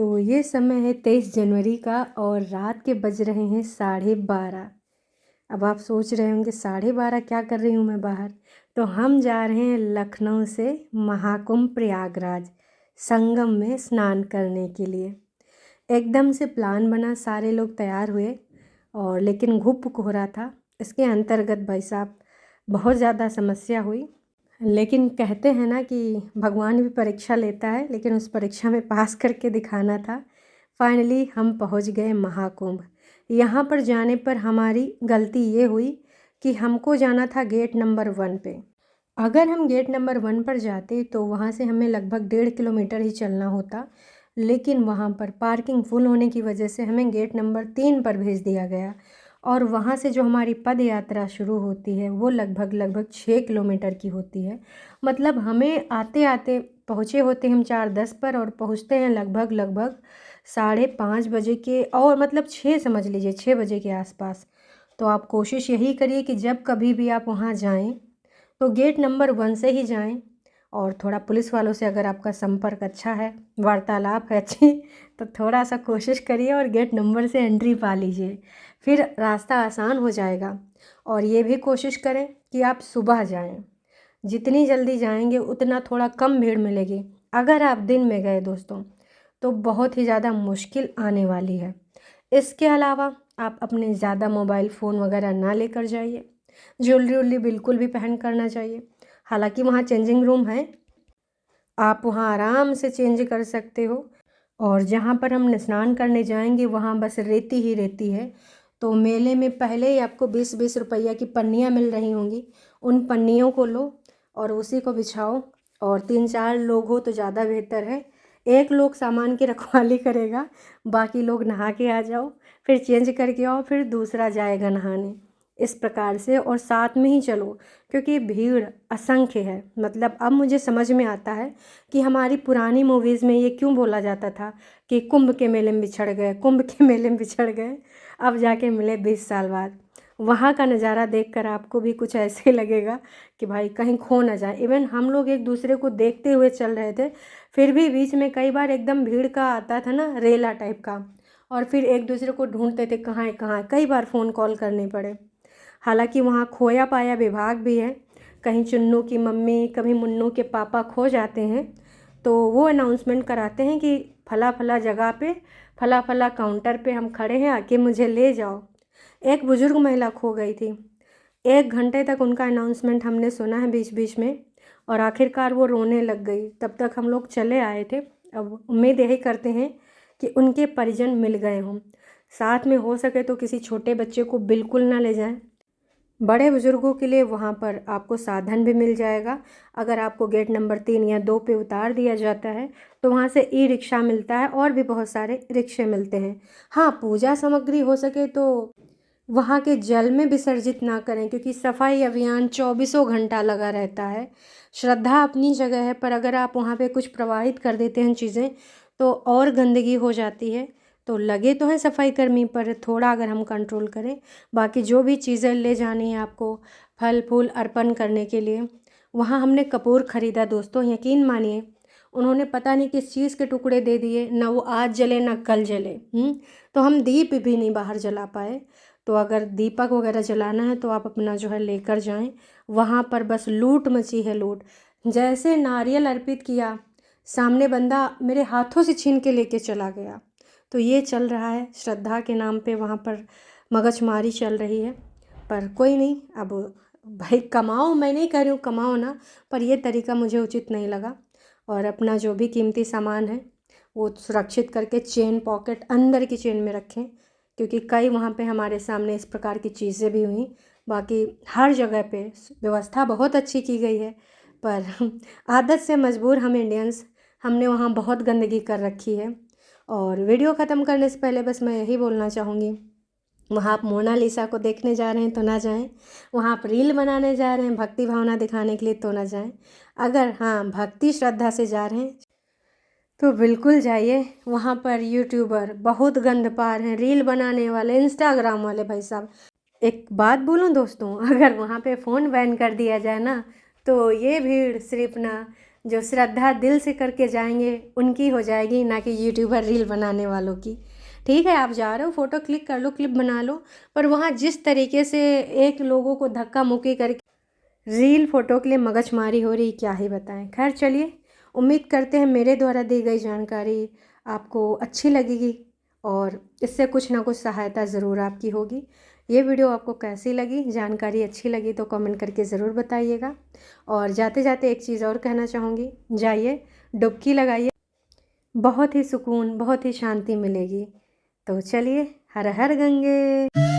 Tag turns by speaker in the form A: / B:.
A: तो ये समय है 23 जनवरी का और रात के बज रहे हैं 12:30। अब आप सोच रहे होंगे 12:30 क्या कर रही हूँ मैं बाहर। तो हम जा रहे हैं लखनऊ से महाकुंभ प्रयागराज संगम में स्नान करने के लिए। एकदम से प्लान बना, सारे लोग तैयार हुए और लेकिन घुप हो रहा था। इसके अंतर्गत भाई साहब बहुत ज़्यादा समस्या हुई। लेकिन कहते हैं ना कि भगवान भी परीक्षा लेता है, लेकिन उस परीक्षा में पास करके दिखाना था। फाइनली हम पहुंच गए महाकुंभ। यहाँ पर जाने पर हमारी गलती ये हुई कि हमको जाना था गेट नंबर 1 पे। अगर हम गेट नंबर 1 पर जाते तो वहाँ से हमें लगभग 1.5 किलोमीटर ही चलना होता, लेकिन वहाँ पर पार्किंग फुल होने की वजह से हमें गेट नंबर 3 पर भेज दिया गया। और वहाँ से जो हमारी पद यात्रा शुरू होती है वो लगभग 6 किलोमीटर की होती है। मतलब हमें आते आते पहुँचे होते हम 4:10 पर और पहुँचते हैं लगभग 5:30 बजे के, और मतलब 6 समझ लीजिए 6 बजे के आसपास। तो आप कोशिश यही करिए कि जब कभी भी आप वहाँ जाएं तो गेट नंबर 1 से ही जाएं। और थोड़ा पुलिस वालों से अगर आपका संपर्क अच्छा है, वार्तालाप है अच्छी, तो थोड़ा सा कोशिश करिए और गेट नंबर से एंट्री पा लीजिए, फिर रास्ता आसान हो जाएगा। और ये भी कोशिश करें कि आप सुबह जाएं। जितनी जल्दी जाएंगे उतना थोड़ा कम भीड़ मिलेगी। अगर आप दिन में गए दोस्तों तो बहुत ही ज़्यादा मुश्किल आने वाली है। इसके अलावा आप अपने ज़्यादा मोबाइल फ़ोन वगैरह ना लेकर जाइए। ज्वेलरी उलरी बिल्कुल भी पहन करना चाहिए। हालांकि वहाँ चेंजिंग रूम है, आप वहाँ आराम से चेंज कर सकते हो। और जहाँ पर हम स्नान करने जाएंगे वहाँ बस रेती ही रेती है। तो मेले में पहले ही आपको 20-20 रुपया की पन्नियाँ मिल रही होंगी। उन पन्नियों को लो और उसी को बिछाओ। और 3-4 लोग हो तो ज़्यादा बेहतर है। एक लोग सामान की रखवाली करेगा, बाकी लोग नहा के आ जाओ, फिर चेंज करके आओ, फिर दूसरा जाएगा नहाने। इस प्रकार से और साथ में ही चलो, क्योंकि भीड़ असंख्य है। मतलब अब मुझे समझ में आता है कि हमारी पुरानी मूवीज़ में ये क्यों बोला जाता था कि कुंभ के मेले में बिछड़ गए, कुंभ के मेले में बिछड़ गए। अब जाके मिले 20 साल बाद। वहाँ का नज़ारा देखकर आपको भी कुछ ऐसे ही लगेगा कि भाई कहीं खो ना जाए। इवन हम लोग एक दूसरे को देखते हुए चल रहे थे, फिर भी बीच में कई बार एकदम भीड़ का आता था ना, रेला टाइप का, और फिर एक दूसरे को ढूंढते थे कहाँ है कहाँ है। कई बार फ़ोन कॉल करने पड़े। हालांकि वहाँ खोया पाया विभाग भी है। कहीं चुन्नू की मम्मी, कभी मुन्नू के पापा खो जाते हैं तो वो अनाउंसमेंट कराते हैं कि फला फला जगह पे, फला फला काउंटर पे हम खड़े हैं, आके मुझे ले जाओ। एक बुजुर्ग महिला खो गई थी। 1 घंटे तक उनका अनाउंसमेंट हमने सुना है बीच बीच में, और आखिरकार वो रोने लग गई। तब तक हम लोग चले आए थे। अब उम्मीद यही करते हैं कि उनके परिजन मिल गए हों। साथ में हो सके तो किसी छोटे बच्चे को बिल्कुल ना ले जाएं। बड़े बुज़ुर्गों के लिए वहाँ पर आपको साधन भी मिल जाएगा। अगर आपको गेट नंबर 3 या 2 पे उतार दिया जाता है तो वहाँ से ई रिक्शा मिलता है और भी बहुत सारे रिक्शे मिलते हैं। हाँ, पूजा सामग्री हो सके तो वहाँ के जल में विसर्जित ना करें, क्योंकि सफाई अभियान 24 घंटा लगा रहता है। श्रद्धा अपनी जगह है, पर अगर आप वहाँ पे कुछ प्रवाहित कर देते हैं चीज़ें तो और गंदगी हो जाती है। तो लगे तो हैं सफाई कर्मी, पर थोड़ा अगर हम कंट्रोल करें। बाकी जो भी चीज़ें ले जानी है आपको फल फूल अर्पण करने के लिए, वहाँ हमने कपूर ख़रीदा दोस्तों। यकीन मानिए उन्होंने पता नहीं किस चीज़ के टुकड़े दे दिए, ना वो आज जले ना कल जले। तो हम दीप भी नहीं बाहर जला पाए। तो अगर दीपक वगैरह जलाना है तो आप अपना जो है लेकर जाएं। वहाँ पर बस लूट मची है, लूट। जैसे नारियल अर्पित किया, सामने बंदा मेरे हाथों से छीन के लेके चला गया। तो ये चल रहा है श्रद्धा के नाम पे, वहाँ पर मगजमारी चल रही है। पर कोई नहीं, अब भाई कमाओ, मैं नहीं कह रही हूँ कमाओ ना, पर ये तरीका मुझे उचित नहीं लगा। और अपना जो भी कीमती सामान है वो सुरक्षित करके चेन पॉकेट अंदर की चेन में रखें, क्योंकि कई वहाँ पे हमारे सामने इस प्रकार की चीज़ें भी हुई। बाकी हर जगह पे व्यवस्था बहुत अच्छी की गई है, पर आदत से मजबूर हम इंडियंस, हमने वहाँ बहुत गंदगी कर रखी है। और वीडियो ख़त्म करने से पहले बस मैं यही बोलना चाहूँगी, वहाँ आप मोनालिसा को देखने जा रहे हैं तो ना जाएं। वहाँ आप रील बनाने जा रहे हैं भक्ति भावना दिखाने के लिए तो ना जाएं। अगर हाँ भक्ति श्रद्धा से जा रहे हैं तो बिल्कुल जाइए। वहाँ पर यूट्यूबर बहुत गंद पार हैं, रील बनाने वाले, इंस्टाग्राम वाले भाई साहब। एक बात बोलूं दोस्तों, अगर वहाँ पे फ़ोन बैन कर दिया जाए ना तो ये भीड़ सिर्फ ना जो श्रद्धा दिल से करके जाएंगे उनकी हो जाएगी, ना कि यूट्यूबर रील बनाने वालों की। ठीक है, आप जा रहे हो फ़ोटो क्लिक कर लो, क्लिप बना लो, पर वहाँ जिस तरीके से एक लोगों को धक्का मुक्की करके रील फ़ोटो के लिए मगजमारी हो रही, क्या ही बताएं। खैर चलिए, उम्मीद करते हैं मेरे द्वारा दी गई जानकारी आपको अच्छी लगेगी और इससे कुछ ना कुछ सहायता ज़रूर आपकी होगी। ये वीडियो आपको कैसी लगी, जानकारी अच्छी लगी तो कमेंट करके ज़रूर बताइएगा। और जाते जाते एक चीज़ और कहना चाहूँगी, जाइए डुबकी लगाइए, बहुत ही सुकून, बहुत ही शांति मिलेगी। तो चलिए, हर हर गंगे।